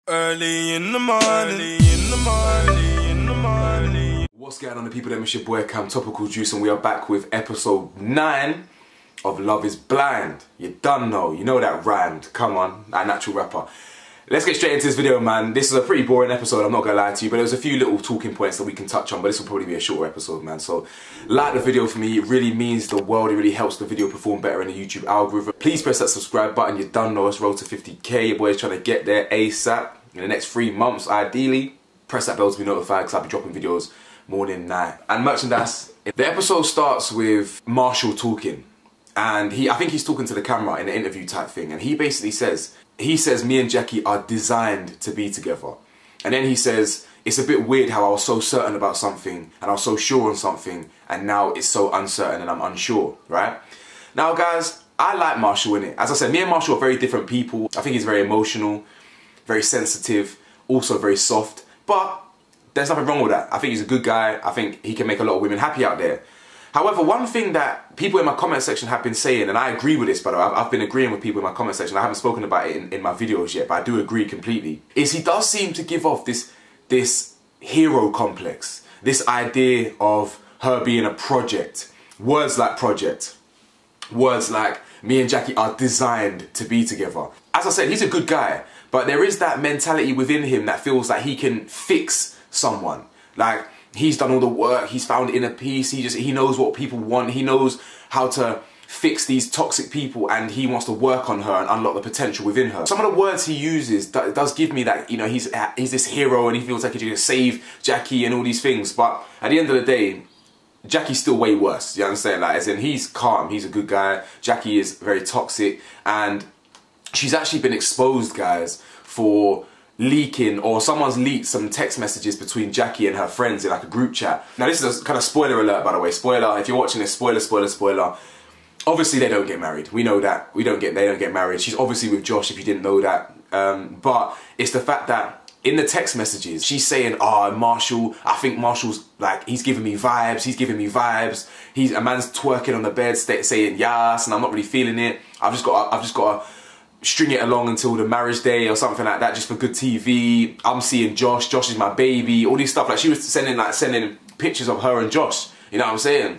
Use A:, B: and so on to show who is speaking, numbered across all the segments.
A: Early in the morning,
B: What's going on, the people? It's your boy Cam, Topical Juice, and we are back with episode 9 of Love is Blind. You done know, you know that rhymed. Come on, that natural rapper. Let's get straight into this video, man. This is a pretty boring episode, I'm not gonna lie to you, but there's a few little talking points that we can touch on, but this will probably be a shorter episode, man. So, like the video for me, it really means the world, it really helps the video perform better in the YouTube algorithm. Please press that subscribe button, you done know us, road to 50k, your boy's trying to get there ASAP, in the next 3 months ideally. Press that bell to be notified, because I'll be dropping videos morning, night. And merchandise. The episode starts with Marshall talking, and I think he's talking to the camera in an interview type thing, and he basically says, me and Jackie are designed to be together. And then he says, it's a bit weird how I was so certain about something and I was so sure on something, and now it's so uncertain and I'm unsure, right? Now guys, I like Marshall in it. As I said, me and Marshall are very different people. I think he's very emotional, very sensitive, also very soft, but there's nothing wrong with that. I think he's a good guy. I think he can make a lot of women happy out there. However, one thing that people in my comment section have been saying, and I agree with this, by the way, I've been agreeing with people in my comment section, I haven't spoken about it in my videos yet, but I do agree completely, is he does seem to give off this hero complex, this idea of her being a project. Words like project, words like me and Jackie are designed to be together. As I said, he's a good guy, but there is that mentality within him that feels like he can fix someone. Like, he's done all the work, he's found inner peace, he knows what people want, he knows how to fix these toxic people, and he wants to work on her and unlock the potential within her. Some of the words he uses does give me that, you know, he's this hero and he feels like he can save Jackie and all these things, but at the end of the day, Jackie's still way worse, you understand? Like, as in, he's calm, he's a good guy, Jackie is very toxic, and she's actually been exposed, guys, for leaking, or someone's leaked some text messages between Jackie and her friends in like a group chat. Now this is a kind of spoiler alert, by the way. Spoiler, if you're watching this, spoiler, spoiler, spoiler. Obviously they don't get married. We know that. They don't get married. She's obviously with Josh, if you didn't know that. But it's the fact that in the text messages, she's saying, oh, Marshall, I think Marshall's like, he's giving me vibes, he's giving me vibes. A man's twerking on the bed saying yes, and I'm not really feeling it. I've just got to string it along until the marriage day or something like that, just for good TV. I'm seeing Josh. Josh is my baby. All these stuff. Like, she was sending pictures of her and Josh. You know what I'm saying?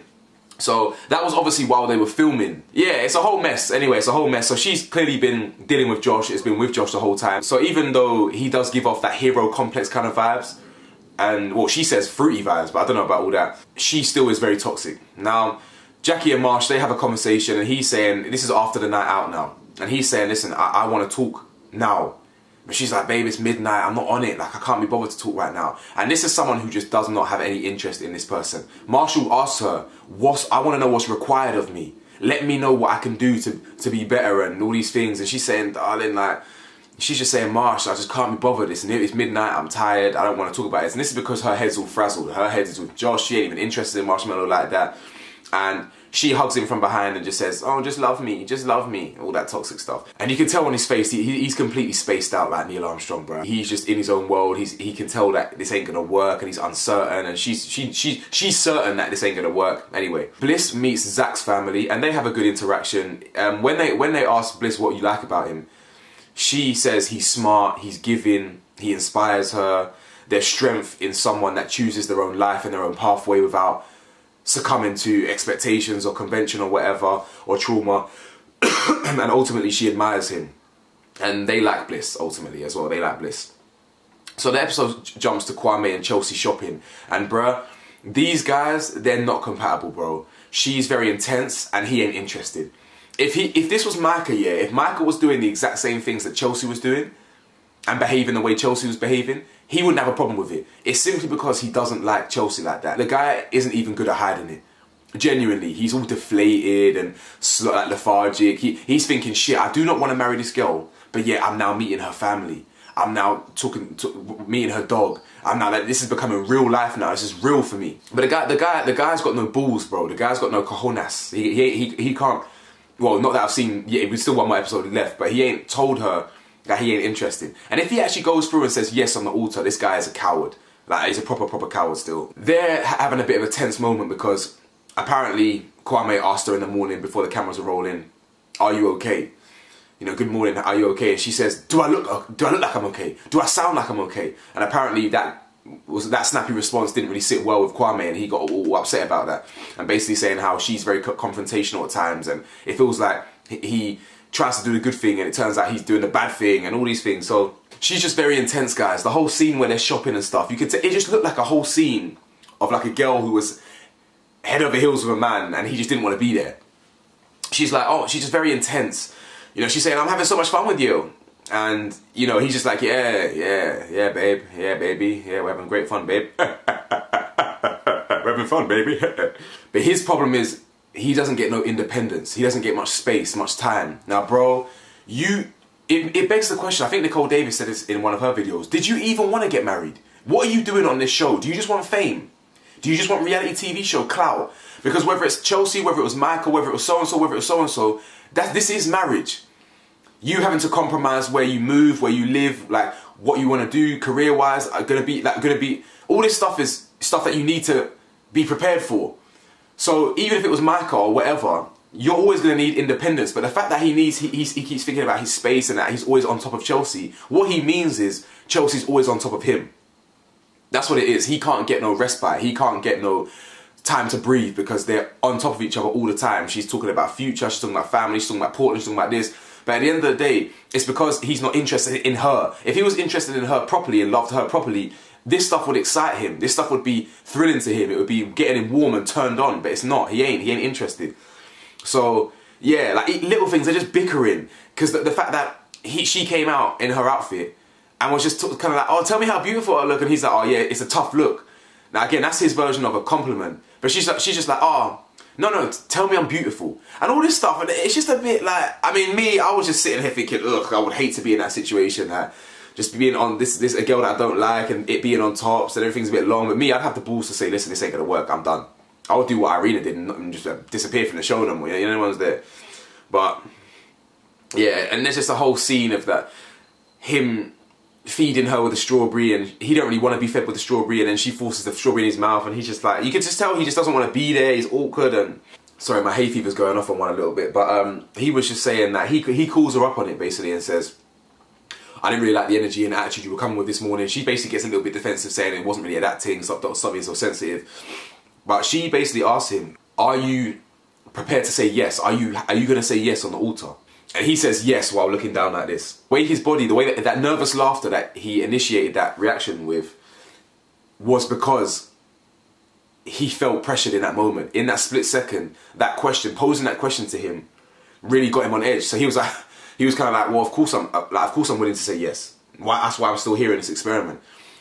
B: So that was obviously while they were filming. Yeah, it's a whole mess. Anyway, it's a whole mess. So she's clearly been dealing with Josh. It's been with Josh the whole time. So even though he does give off that hero complex kind of vibes, and well, she says fruity vibes, but I don't know about all that, she still is very toxic. Now, Jackie and Marsh, they have a conversation, and he's saying, this is after the night out now. And he's saying, listen, I want to talk now. But she's like, babe, it's midnight, I'm not on it, like I can't be bothered to talk right now. And this is someone who just does not have any interest in this person. Marshall asks her, I want to know what's required of me. Let me know what I can do to be better and all these things. And she's saying, darling, like, she's just saying, Marsh, I just can't be bothered. It's midnight, I'm tired, I don't want to talk about this. And this is because her head's all frazzled. Her head is with Josh, she ain't even interested in Marshmallow like that. And she hugs him from behind and just says, oh, just love me, all that toxic stuff. And you can tell on his face, he's completely spaced out like Neil Armstrong, bro. He's just in his own world. He can tell that this ain't gonna work, and he's uncertain, and she's certain that this ain't gonna work. Anyway, Bliss meets Zach's family, and they have a good interaction. When they ask Bliss what you like about him, she says he's smart, he's giving, he inspires her. There's strength in someone that chooses their own life and their own pathway without succumbing to expectations or convention or whatever, or trauma. And ultimately she admires him, and they like Bliss ultimately as well. They like Bliss. So the episode jumps to Kwame and Chelsea shopping, and bruh, these guys, they're not compatible, bro. She's very intense and he ain't interested. If this was Micah, yeah, if Micah was doing the exact same things that Chelsea was doing and behaving the way Chelsea was behaving, he wouldn't have a problem with it. It's simply because he doesn't like Chelsea like that. The guy isn't even good at hiding it. Genuinely, he's all deflated and like lethargic. He's thinking, shit, I do not want to marry this girl, but yet I'm now meeting her family. I'm now meeting her dog. I'm now like, this is becoming real life now. This is real for me. But the guy's got no balls, bro. The guy's got no cojones. He can't. Well, not that I've seen. Yeah, we still one more episode left, but he ain't told her that he ain't interested. And if he actually goes through and says yes on the altar, this guy is a coward. Like, he's a proper coward still. They're having a bit of a tense moment because apparently Kwame asked her in the morning before the cameras are rolling, are you okay? you know, good morning, are you okay? And she says, do I look like I'm okay? Do I sound like I'm okay? And apparently that snappy response didn't really sit well with Kwame, and he got all upset about that. And basically saying how she's very confrontational at times, and it feels like he tries to do the good thing and it turns out he's doing the bad thing and all these things. So she's just very intense, guys. The whole scene where they're shopping and stuff, you could it just looked like a whole scene of like a girl who was head over heels with a man and he just didn't want to be there. She's like, oh, she's just very intense. You know, she's saying, I'm having so much fun with you. And, you know, he's just like, yeah, babe. Yeah, baby. Yeah, we're having great fun, babe. We're having fun, baby. But his problem is, he doesn't get no independence. He doesn't get much space, much time. Now, bro, it begs the question. I think Nicole Davis said this in one of her videos. Did you even want to get married? What are you doing on this show? Do you just want fame? Do you just want reality TV show clout? Because whether it's Chelsea, whether it was Michael, whether it was so-and-so, whether it was so-and-so, this is marriage. You having to compromise where you move, where you live, like what you want to do career-wise, all this stuff is stuff that you need to be prepared for. So even if it was Michael or whatever, you're always going to need independence. But the fact that he keeps thinking about his space and that he's always on top of Chelsea, what he means is Chelsea's always on top of him. That's what it is. He can't get no respite. He can't get no time to breathe because they're on top of each other all the time. She's talking about future, she's talking about family, she's talking about Portland, she's talking about this. But at the end of the day, it's because he's not interested in her. If he was interested in her properly and loved her properly, this stuff would excite him. This stuff would be thrilling to him. It would be getting him warm and turned on. But it's not. He ain't interested. So, yeah, like little things, they're just bickering. Because the fact that she came out in her outfit and was just kind of like, oh, tell me how beautiful I look. And he's like, oh, yeah, it's a tough look. Now, again, that's his version of a compliment. But she's just like, oh, no, tell me I'm beautiful. And all this stuff. And it's just a bit like, I mean, I was just sitting here thinking, ugh, I would hate to be in that situation. Just being on this a girl that I don't like and it being on top, so everything's a bit long. But I'd have the balls to say, listen, this ain't going to work. I'm done. I would do what Irina did and just disappear from the show no more. You know, no one's there. But, yeah, and there's just a whole scene of that, him feeding her with a strawberry, and he don't really want to be fed with a strawberry, and then she forces the strawberry in his mouth, and he's just like, you can just tell he just doesn't want to be there. He's awkward. And sorry, my hay fever's going off on one a little bit, but he was just saying that he calls her up on it basically and says, I didn't really like the energy and attitude you were coming with this morning. She basically gets a little bit defensive, saying it wasn't really that thing, stop being so sensitive. But she basically asks him, are you prepared to say yes? Are you going to say yes on the altar? And he says yes while looking down like this. The way his body, the way that nervous laughter that he initiated that reaction with was because he felt pressured in that moment. In that split second, that question, posing that question to him, really got him on edge. So he was like, kind of like, well, of course I'm willing to say yes. That's why I'm still here in this experiment.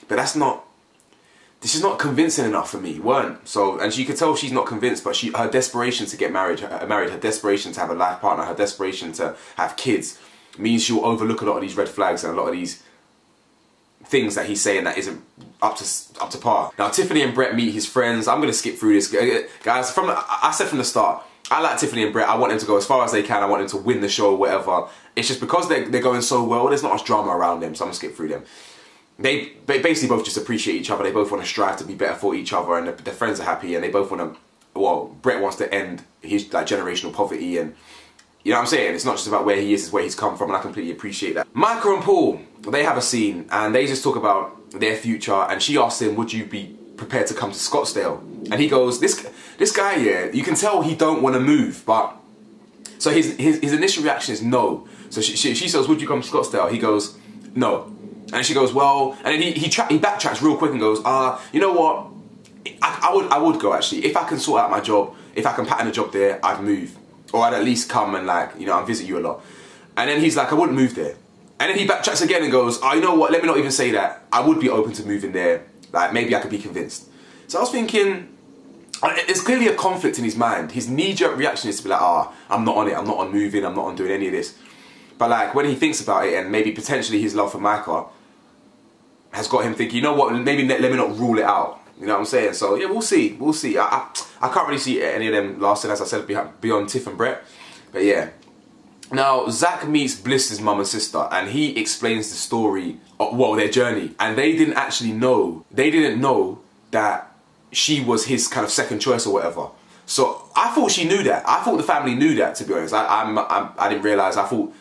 B: But this is not convincing enough for me. So, and you could tell she's not convinced, but her desperation to get married, her desperation to have a life partner, her desperation to have kids, means she'll overlook a lot of these red flags and a lot of these things that he's saying that isn't up to par. Now, Tiffany and Brett meet his friends. I'm going to skip through this. Guys, I said from the start, I like Tiffany and Brett. I want them to go as far as they can. I want them to win the show or whatever. It's just because they're going so well, there's not much drama around them, so I'm going to skip through them. They basically both just appreciate each other. They both want to strive to be better for each other, and their friends are happy, and they both want to, well, Brett wants to end his like generational poverty, and you know what I'm saying? It's not just about where he is, it's where he's come from, and I completely appreciate that. Michael and Paul, they have a scene, and they just talk about their future, and she asks him, would you be prepared to come to Scottsdale? And he goes, this guy here, you can tell he don't want to move, but, so his initial reaction is no. So she says, would you come to Scottsdale? He goes, no. And she goes, well, and then he backtracks real quick and goes, you know what? I would go actually. If I can sort out my job, if I can pattern a job there, I'd move. Or I'd at least come and like, you know, I'd visit you a lot. And then he's like, I wouldn't move there. And then he backtracks again and goes, oh, you know what? Let me not even say that. I would be open to moving there. Like, maybe I could be convinced. So I was thinking, there's clearly a conflict in his mind. His knee-jerk reaction is to be like, I'm not on it. I'm not on moving. I'm not on doing any of this. But like, when he thinks about it and maybe potentially his love for Micah has got him thinking, you know what, maybe let me not rule it out. You know what I'm saying? So yeah, we'll see. We'll see. I can't really see any of them lasting, as I said, beyond Tiff and Brett. But yeah. Now, Zach meets Bliss'S mum and sister, and he explains the story, well, their journey. And they didn't actually know, that she was his kind of second choice or whatever. So I thought she knew that. I thought the family knew that, to be honest. I didn't realise. I thought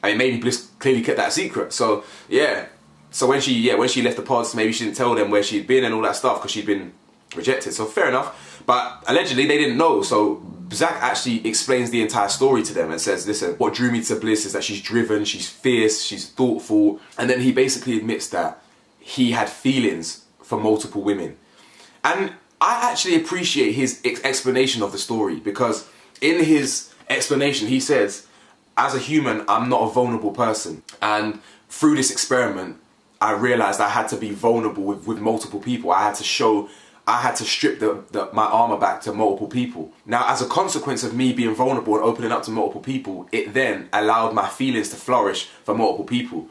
B: I mean, maybe Bliss clearly kept that a secret. So yeah. So when she left the pods, maybe she didn't tell them where she'd been and all that stuff because she'd been rejected. So fair enough. But allegedly they didn't know. So Zach actually explains the entire story to them and says, listen, what drew me to Bliss is that she's driven, she's fierce, she's thoughtful. And then he basically admits that he had feelings for multiple women. And I actually appreciate his explanation of the story, because in his explanation he says, as a human, I'm not a vulnerable person. And through this experiment, I realized I had to be vulnerable with multiple people. I had to strip my armor back to multiple people. Now, as a consequence of me being vulnerable and opening up to multiple people, it then allowed my feelings to flourish for multiple people.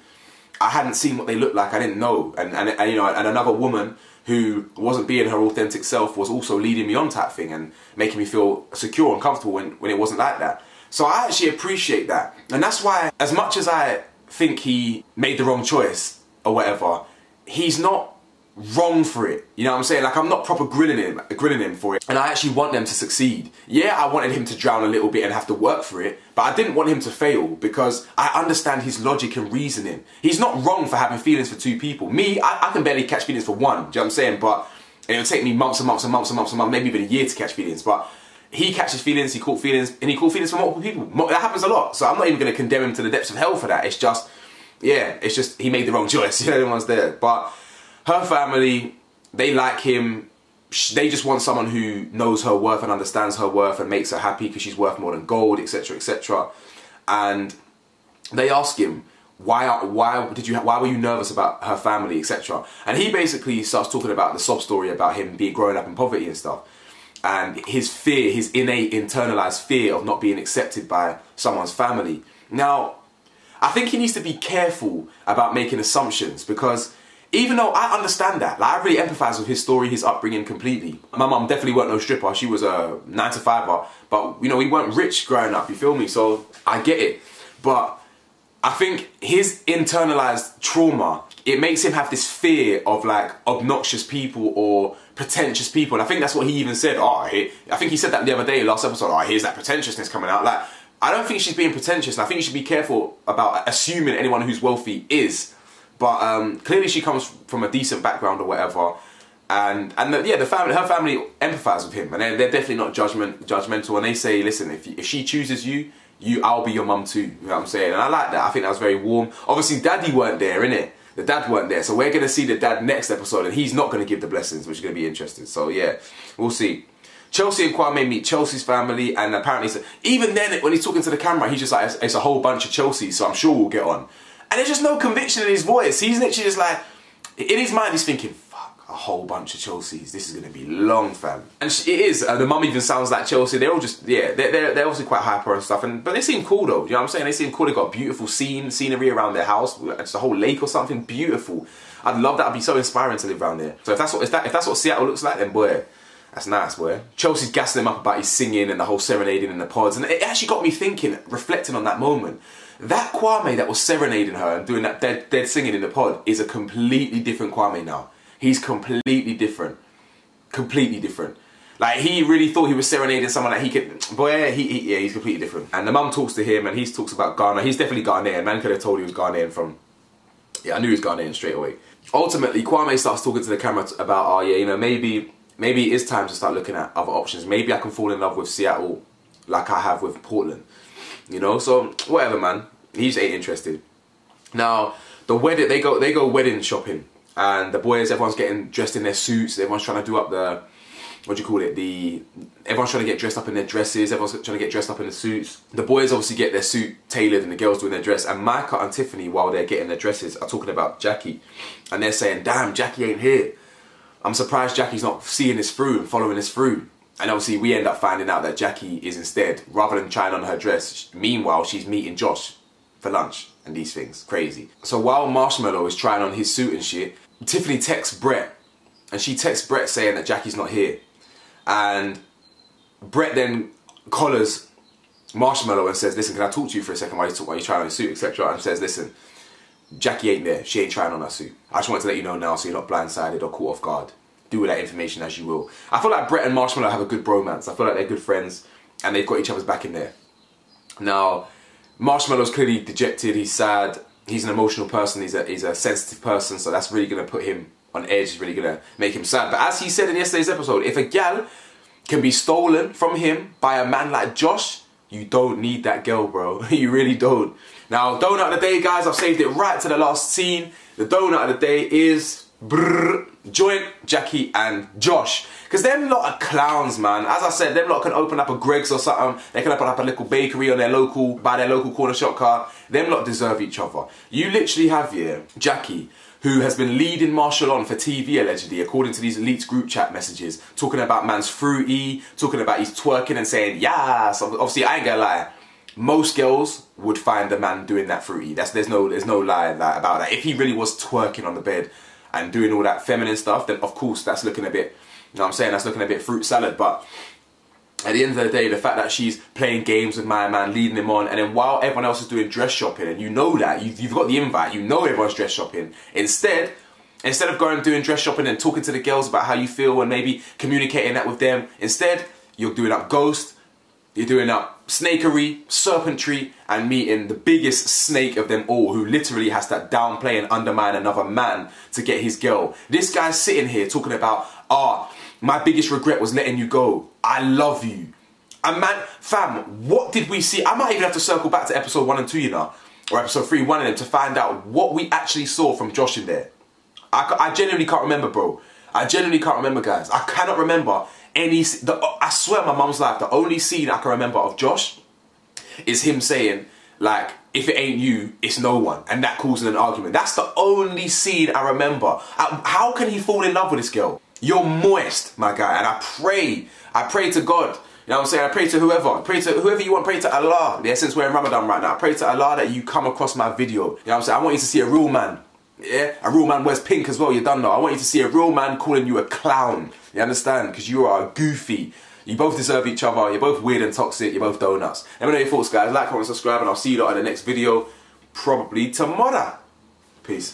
B: I hadn't seen what they looked like. I didn't know. And you know, and another woman who wasn't being her authentic self was also leading me on type thing and making me feel secure and comfortable when it wasn't like that. So I actually appreciate that. And that's why, as much as I think he made the wrong choice or whatever, he's not wrong for it. You know what I'm saying? Like, I'm not proper grilling him for it. And I actually want them to succeed. Yeah, I wanted him to drown a little bit and have to work for it, but I didn't want him to fail, because I understand his logic and reasoning. He's not wrong for having feelings for two people. Me, I can barely catch feelings for one, do you know what I'm saying? But it'll take me months and months and months and months and months, maybe even a year to catch feelings. But he catches feelings, he caught feelings, and he caught feelings for multiple people. That happens a lot. So I'm not even going to condemn him to the depths of hell for that. It's just, yeah, it's just he made the wrong choice. You know, everyone's there. But her family, they like him. They just want someone who knows her worth and understands her worth and makes her happy because she's worth more than gold, etc., etc. And they ask him, why were you nervous about her family, etc. And he basically starts talking about the sob story about him growing up in poverty and stuff, and his fear, his innate internalized fear of not being accepted by someone's family. Now, I think he needs to be careful about making assumptions, because even though I understand that, like, I really empathise with his story, his upbringing completely. My mum definitely weren't no stripper, she was a 9-to-5er, but you know, we weren't rich growing up, you feel me? So I get it. But I think his internalized trauma, it makes him have this fear of like obnoxious people or pretentious people. And I think that's what he even said. I think he said that the other day, last episode, here's that pretentiousness coming out. Like, I don't think she's being pretentious. And I think you should be careful about assuming anyone who's wealthy is. But clearly she comes from a decent background or whatever. And her family empathise with him. And they're definitely not judgmental. And they say, listen, if she chooses you, I'll be your mum too. You know what I'm saying? And I like that. I think that was very warm. Obviously, Daddy weren't there, innit? The dad weren't there. So we're going to see the dad next episode. And he's not going to give the blessings, which is going to be interesting. So yeah, we'll see. Chelsea and Kwame meet Chelsea's family. And apparently, even then, when he's talking to the camera, he's just like, it's a whole bunch of Chelsea. So I'm sure we'll get on. And there's just no conviction in his voice. He's literally just like, in his mind, he's thinking, fuck, a whole bunch of Chelseas. This is going to be long, fam. And it is. The mum even sounds like Chelsea. They're all just, yeah, they're obviously quite hyper and stuff. But they seem cool, though. You know what I'm saying? They seem cool. They've got beautiful scenery around their house. It's a whole lake or something. Beautiful. I'd love that. I'd be so inspiring to live around there. So if that's what Seattle looks like, then boy, that's nice, boy. Chelsea's gassing him up about his singing and the whole serenading in the pods. And it actually got me thinking, reflecting on that moment. That Kwame that was serenading her and doing that dead singing in the pod is a completely different Kwame now. He's completely different. Completely different. Like, he really thought he was serenading someone that he could... Boy, yeah, he's completely different. And the mum talks to him and he talks about Ghana. He's definitely Ghanaian. Man could have told he was Ghanaian from... Yeah, I knew he was Ghanaian straight away. Ultimately, Kwame starts talking to the camera about, oh yeah, you know, maybe it is time to start looking at other options. Maybe I can fall in love with Seattle like I have with Portland. You know, so whatever, man. He just ain't interested. Now, the wedding, they go wedding shopping, and the boys, everyone's getting dressed in their suits. Everyone's trying to do up the, what do you call it? Everyone's trying to get dressed up in their dresses. Everyone's trying to get dressed up in the suits. The boys obviously get their suit tailored, and the girls doing their dress. And Micah and Tiffany, while they're getting their dresses, are talking about Jackie, and they're saying, "Damn, Jackie ain't here. I'm surprised Jackie's not seeing this through and following this through." And obviously we end up finding out that Jackie is instead, rather than trying on her dress, meanwhile she's meeting Josh for lunch and these things. Crazy. So while Marshmallow is trying on his suit and shit, Tiffany texts Brett, and she texts Brett saying that Jackie's not here. And Brett then collars Marshmallow and says, listen, can I talk to you for a second while you're trying on his suit, etc. And says, listen, Jackie ain't there. She ain't trying on her suit. I just wanted to let you know now so you're not blindsided or caught off guard. Do with that information as you will. I feel like Brett and Marshmallow have a good bromance. I feel like they're good friends and they've got each other's back in there. Now, Marshmallow's clearly dejected, he's sad, he's an emotional person, he's a sensitive person, so that's really going to put him on edge, it's really going to make him sad. But as he said in yesterday's episode, if a gal can be stolen from him by a man like Josh, you don't need that girl, bro. You really don't. Now, donut of the day, guys, I've saved it right to the last scene. The donut of the day is Joint, Jackie and Josh. Because them lot are clowns, man. As I said, them lot can open up a Greg's or something. They can open up a little bakery on by their local corner shop car. Them lot deserve each other. You literally have here Jackie, who has been leading Marshall on for TV allegedly, according to these elite group chat messages, talking about man's fruity, talking about he's twerking and saying, yeah. So obviously, I ain't gonna lie. Most girls would find the man doing that fruity. There's no lie about that. If he really was twerking on the bed and doing all that feminine stuff, then of course that's looking a bit, you know what I'm saying, that's looking a bit fruit salad. But at the end of the day, the fact that she's playing games with my man, leading him on, and then while everyone else is doing dress shopping, and you know that, you've got the invite, you know everyone's dress shopping, instead of going and doing dress shopping and talking to the girls about how you feel and maybe communicating that with them, instead, you're doing up ghost, you're doing up snakery, serpentry, and meeting the biggest snake of them all, who literally has to downplay and undermine another man to get his girl. This guy's sitting here talking about, my biggest regret was letting you go. I love you. And man, fam, what did we see? I might even have to circle back to episode 1 and 2, you know, or episode 3, 1 of them, to find out what we actually saw from Josh in there. I genuinely can't remember, bro. I genuinely can't remember, guys. I cannot remember I swear on my mum's life, the only scene I can remember of Josh is him saying, like, if it ain't you, it's no one. And that causing an argument. That's the only scene I remember. How can he fall in love with this girl? You're moist, my guy. And I pray to God. You know what I'm saying? I pray to whoever. I pray to whoever you want. Pray to Allah. Yeah, since we're in Ramadan right now. I pray to Allah that you come across my video. You know what I'm saying? I want you to see a real man. Yeah, a real man wears pink as well, you done know. I want you to see a real man calling you a clown. You understand? Because you are a goofy. You both deserve each other. You're both weird and toxic. You're both donuts. Let me know your thoughts, guys. Like, comment, subscribe, and I'll see you lot in the next video, probably tomorrow. Peace.